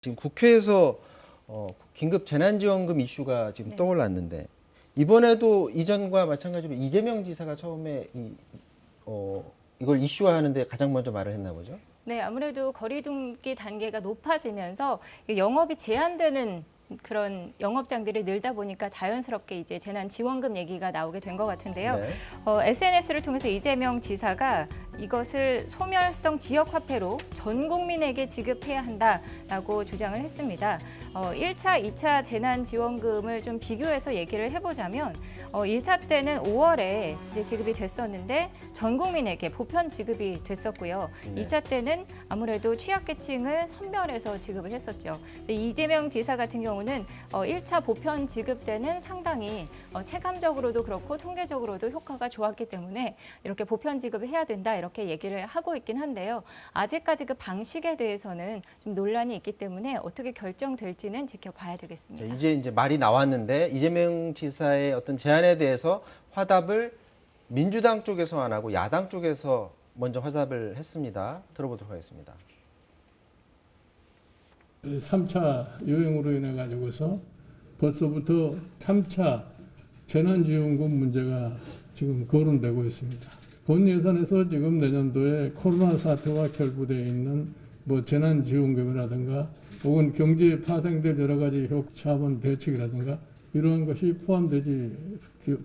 지금 국회에서 긴급 재난지원금 이슈가 지금 떠올랐는데 이번에도 이전과 마찬가지로 이재명 지사가 처음에 이걸 이슈화하는데 가장 먼저 말을 했나 보죠? 네, 아무래도 거리두기 단계가 높아지면서 영업이 제한되는 그런 영업장들이 늘다 보니까 자연스럽게 이제 재난지원금 얘기가 나오게 된 것 같은데요. 네. SNS를 통해서 이재명 지사가 이것을 소멸성 지역화폐로 전 국민에게 지급해야 한다라고 주장을 했습니다. 1차, 2차 재난지원금을 좀 비교해서 얘기를 해보자면 1차 때는 5월에 이제 지급이 됐었는데 전 국민에게 보편 지급이 됐었고요. 네. 2차 때는 아무래도 취약계층을 선별해서 지급을 했었죠. 이재명 지사 같은 경우는 1차 보편 지급 때는 상당히 체감적으로도 그렇고 통계적으로도 효과가 좋았기 때문에 이렇게 보편 지급을 해야 된다 이렇게 얘기를 하고 있긴 한데요. 아직까지 그 방식에 대해서는 좀 논란이 있기 때문에 어떻게 결정될지는 지켜봐야 되겠습니다. 이제 말이 나왔는데 이재명 지사의 어떤 제안에 대해서 화답을 민주당 쪽에서 안 하고 야당 쪽에서 먼저 화답을 했습니다. 들어보도록 하겠습니다. 3차 유행으로 인해 가지고서 벌써부터 3차 재난지원금 문제가 지금 거론되고 있습니다. 본 예산에서 지금 내년도에 코로나 사태와 결부되어 있는 뭐 재난지원금이라든가 혹은 경제에 파생될 여러 가지 자본 대책이라든가 이러한 것이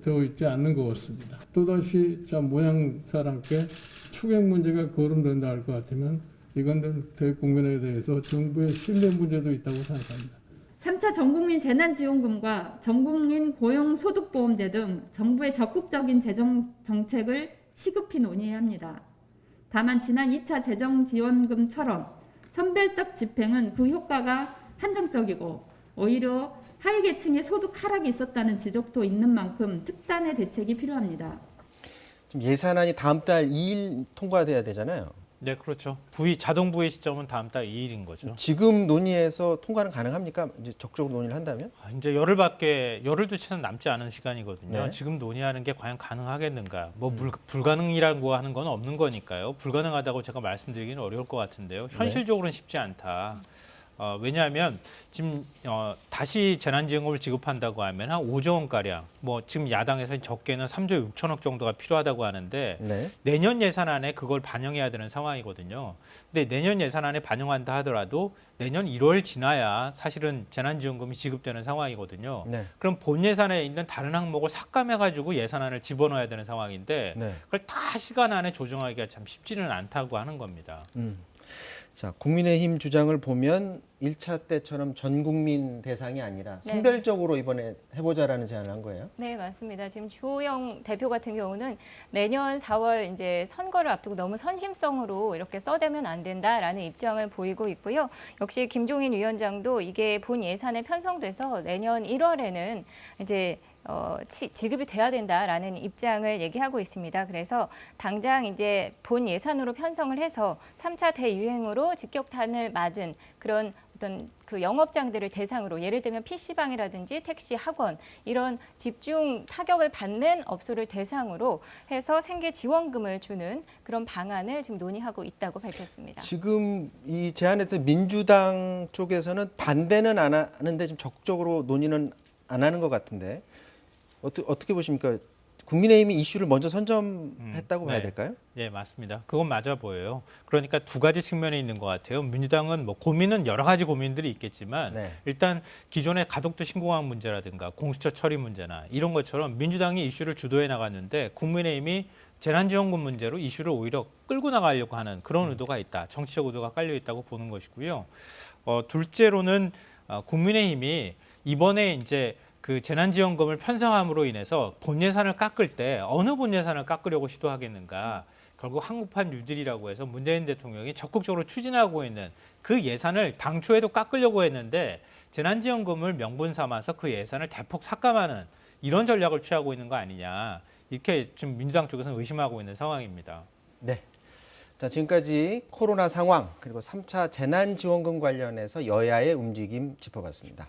되어 있지 않는 것 같습니다. 또다시 모양새와 함께 추경 문제가 거론된다 할 것 같으면 이건 대국민에 대해서 정부의 신뢰 문제도 있다고 생각합니다. 3차 전국민 재난지원금과 전국민 고용소득보험제 등 정부의 적극적인 재정 정책을 시급히 논의해야 합니다. 다만 지난 2차 재정지원금처럼 선별적 집행은 그 효과가 한정적이고 오히려 하위계층의 소득 하락이 있었다는 지적도 있는 만큼 특단의 대책이 필요합니다. 지금 예산안이 다음 달 2일 통과돼야 되잖아요. 네, 그렇죠. 자동 부의 시점은 다음 달 2일인 거죠. 지금 논의해서 통과는 가능합니까? 이제 적극적으로 논의를 한다면? 이제 열흘도 채 남지 않은 시간이거든요. 네. 지금 논의하는 게 과연 가능하겠는가? 불가능이라고 하는 건 없는 거니까요. 불가능하다고 제가 말씀드리기는 어려울 것 같은데요. 현실적으로는 쉽지 않다. 왜냐하면 지금 다시 재난지원금을 지급한다고 하면 한 5조 원가량, 지금 야당에서 적게는 3조 6천억 정도가 필요하다고 하는데 네. 내년 예산안에 그걸 반영해야 되는 상황이거든요. 근데 내년 예산안에 반영한다 하더라도 내년 1월 지나야 사실은 재난지원금이 지급되는 상황이거든요. 네. 그럼 본 예산에 있는 다른 항목을 삭감해가지고 예산안을 집어넣어야 되는 상황인데 네. 그걸 다 시간 안에 조정하기가 참 쉽지는 않다고 하는 겁니다. 자, 국민의힘 주장을 보면 1차 때처럼 전 국민 대상이 아니라 네. 선별적으로 이번에 해보자라는 제안을 한 거예요. 네, 맞습니다. 지금 주호영 대표 같은 경우는 내년 4월 이제 선거를 앞두고 너무 선심성으로 이렇게 써대면 안 된다라는 입장을 보이고 있고요. 역시 김종인 위원장도 이게 본 예산에 편성돼서 내년 1월에는 이제 지급이 돼야 된다라는 입장을 얘기하고 있습니다. 그래서 당장 이제 본 예산으로 편성을 해서 3차 대유행으로 직격탄을 맞은 그런 어떤 그 영업장들을 대상으로 예를 들면 PC방이라든지 택시, 학원 이런 집중 타격을 받는 업소를 대상으로 해서 생계 지원금을 주는 그런 방안을 지금 논의하고 있다고 밝혔습니다. 지금 이 제안에서 민주당 쪽에서는 반대는 안 하는데 지금 적극적으로 논의는 안 하는 것 같은데 어떻게 보십니까? 국민의힘이 이슈를 먼저 선점했다고 봐야 될까요? 네, 맞습니다. 그건 맞아 보여요. 그러니까 두 가지 측면이 있는 것 같아요. 민주당은 고민은 여러 가지 고민들이 있겠지만 네. 일단 기존의 가덕도 신공항 문제라든가 공수처 처리 문제나 이런 것처럼 민주당이 이슈를 주도해 나갔는데 국민의힘이 재난지원금 문제로 이슈를 오히려 끌고 나가려고 하는 그런 의도가 있다. 정치적 의도가 깔려 있다고 보는 것이고요. 둘째로는 국민의힘이 이번에 이제 그 재난지원금을 편성함으로 인해서 본 예산을 깎을 때 어느 본 예산을 깎으려고 시도하겠는가. 결국 한국판 뉴딜이라고 해서 문재인 대통령이 적극적으로 추진하고 있는 그 예산을 당초에도 깎으려고 했는데 재난지원금을 명분 삼아서 그 예산을 대폭 삭감하는 이런 전략을 취하고 있는 거 아니냐. 이렇게 좀 민주당 쪽에서는 의심하고 있는 상황입니다. 네. 자, 지금까지 코로나 상황 그리고 3차 재난지원금 관련해서 여야의 움직임 짚어봤습니다.